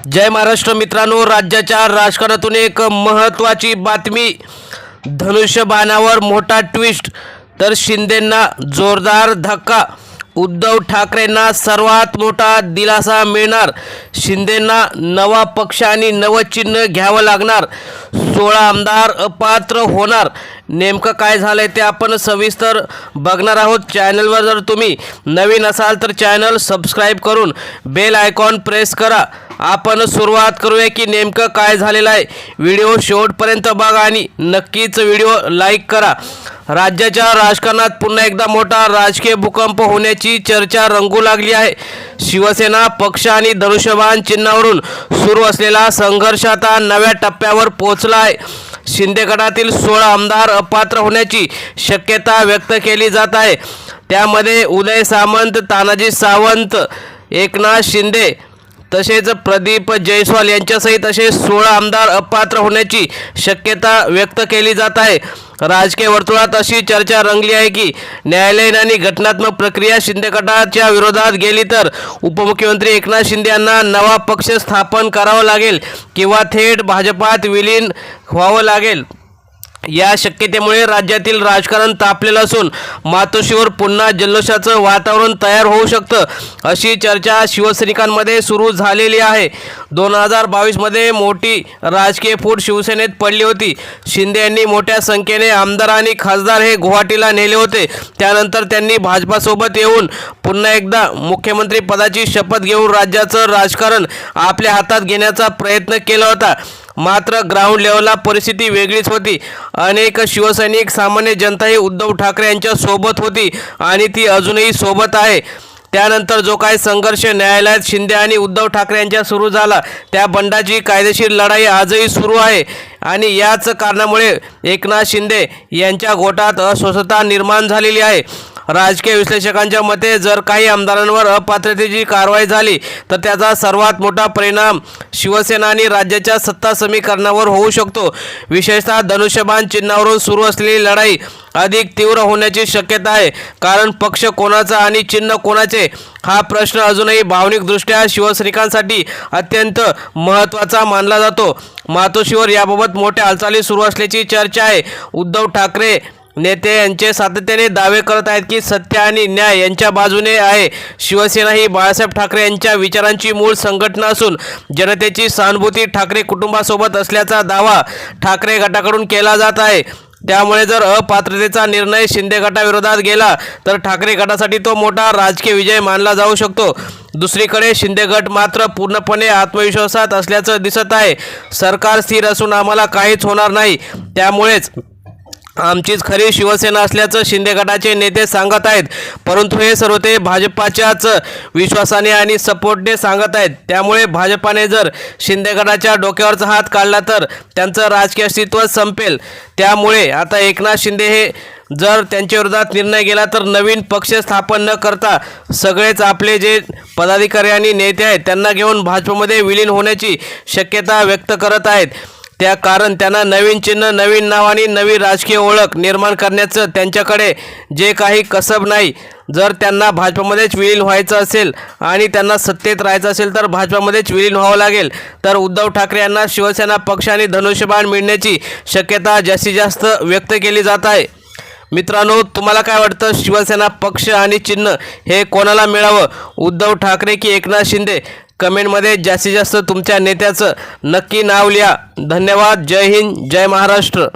जय महाराष्ट्र मित्रांनो, राज्याच्या राजकारणातून एक महत्त्वाची बातमी. धनुष्यबाणावर मोठा ट्विस्ट तर शिंदेंना जोरदार धक्का. उद्धव ठाकरेंना सर्वात मोठा दिलासा मिळणार. शिंदेंना नवा पक्ष आणि नवं चिन्ह घ्यावं लागणार. 16 आमदार अपात्र होणार. नेमकं काय झालंय ते आपण सविस्तर बघणार आहोत. चॅनलवर जर तुम्ही नवीन असाल तर चॅनल सबस्क्राईब करून बेल आयकॉन प्रेस करा. आपण सुरुवात करूया की नेमकं काय झालेलं आहे. व्हिडिओ शेवटपर्यंत बघा आणि नक्कीच व्हिडिओ लाईक करा. राज्याच्या राजकारणात पुन्हा एकदा मोठा राजकीय भूकंप होण्याची चर्चा रंगू लागली आहे. शिवसेना पक्ष आणि धनुष्यबाण चिन्हावरून सुरू असलेला संघर्ष आता नव्या टप्प्यावर पोहोचला आहे. शिंदे गटातील 16 आमदार अपात्र होण्याची शक्यता व्यक्त केली जात आहे. त्यामध्ये उदय सामंत, तानाजी सावंत, एकनाथ शिंदे तसेच प्रदीप जयस्वाल यांच्यासहित असे 16 आमदार अपात्र होण्याची शक्यता व्यक्त केली जात आहे. राजकीय वर्तुळात अशी चर्चा रंगली आहे की न्यायालयीन आणि घटनात्मक प्रक्रिया शिंदे गटाच्या विरोधात गेली तर उपमुख्यमंत्री एकनाथ शिंदे यांना नवा पक्ष स्थापन करावा लागेल किंवा थेट भाजपात विलीन व्हावं लागेल. या शक्यतेमुळे राज्यातील राजकारण तापलेलं असून मातोश्रीवर पुन्हा जल्लोषाचं वातावरण तयार होऊ शकतं, अशी चर्चा शिवसैनिकांमध्ये सुरू झालेली आहे. 2022मध्ये मोठी राजकीय फूट शिवसेनेत पडली होती. शिंदे यांनी मोठ्या संख्येने आमदार आणि खासदार हे गुवाहाटीला नेले होते. त्यानंतर त्यांनी भाजपासोबत येऊन पुन्हा एकदा मुख्यमंत्री पदाची शपथ घेऊन राज्याचं राजकारण आपल्या हातात घेण्याचा प्रयत्न केला होता. मात्र ग्राउंड लेवलला परिस्थिती वेगळीच होती. अनेक शिवसैनिक, सामान्य जनताही उद्धव ठाकरे यांच्या सोबत होती आणि ती अजूनही सोबत आहे. त्यानंतर जो काही संघर्ष न्यायालयात शिंदे आणि उद्धव ठाकरे यांच्या सुरू झाला त्या बंडाची कायदेशीर लढाई आजही सुरू आहे आणि याच कारणामुळे एकनाथ शिंदे यांच्या गोटात अस्वस्थता निर्माण झालेली आहे. राजकीय विश्लेषकांच्या मते जर काही आमदारांवर अपात्रतेची कारवाई झाली तर त्याचा सर्वात मोठा परिणाम शिवसेना आणि राज्याच्या सत्ता समीकरणावर होऊ शकतो. विशेषतः धनुष्यबाण चिन्हावरून सुरू असलेली लढाई अधिक तीव्र होण्याची शक्यता आहे. कारण पक्ष कोणाचा आणि चिन्ह कोणाचे हा प्रश्न अजूनही भावनिकदृष्ट्या शिवसैनिकांसाठी अत्यंत महत्त्वाचा मानला जातो. मातोश्रीवर याबाबत मोठ्या हालचाली सुरू असल्याची चर्चा आहे. उद्धव ठाकरे नेते यांचे सातत्याने दावे करत आहेत की सत्य आणि न्याय यांच्या बाजूने आहे. शिवसेना ही बाळासाहेब ठाकरे यांच्या विचारांची मूळ संघटना असून जनतेची सहानुभूती ठाकरे कुटुंबासोबत असल्याचा दावा ठाकरे गटाकडून केला जात आहे. त्यामुळे जर अपात्रतेचा निर्णय शिंदे गटाविरोधात गेला तर ठाकरे गटासाठी तो मोठा राजकीय विजय मानला जाऊ शकतो. दुसरीकडे शिंदे गट मात्र पूर्णपणे आत्मविश्वासात असल्याचं दिसत आहे. सरकार स्थिर असून आम्हाला काहीच होणार नाही, त्यामुळेच आमचीच खरी शिवसेना असल्याचं शिंदे गटाचे नेते सांगत आहेत. परंतु हे सर्व ते भाजपाच्याच विश्वासाने आणि सपोर्टने सांगत आहेत. त्यामुळे भाजपाने जर शिंदे गटाच्या डोक्यावरचा हात काढला तर त्यांचं राजकीय अस्तित्व संपेल. त्यामुळे आता एकनाथ शिंदे हे जर त्यांच्या विरोधात निर्णय गेला तर नवीन पक्ष स्थापन न करता सगळेच आपले जे पदाधिकारी आणि नेते आहेत त्यांना घेऊन भाजपमध्ये विलीन होण्याची शक्यता व्यक्त करत आहेत. त्या कारण त्यांना नवीन चिन्ह, नवीन नाव आणि नवी राजकीय ओळख निर्माण करण्याचं त्यांच्याकडे जे काही कसब नाही. जर त्यांना भाजपमध्येच विलीन व्हायचं असेल आणि त्यांना सत्तेत राहायचं असेल तर भाजपमध्येच विलीन व्हावं लागेल. तर उद्धव ठाकरे यांना शिवसेना पक्ष आणि धनुष्यबाण मिळण्याची शक्यता जास्तीत जास्त व्यक्त केली जात आहे. मित्रांनो, तुम्हाला काय वाटतं, शिवसेना पक्ष आणि चिन्ह हे कोणाला मिळावं, उद्धव ठाकरे की एकनाथ शिंदे? कमेंटमध्ये जास्तीत जास्त तुमच्या नेत्याचं नक्की नाव लिहा. धन्यवाद. जय हिंद, जय महाराष्ट्र.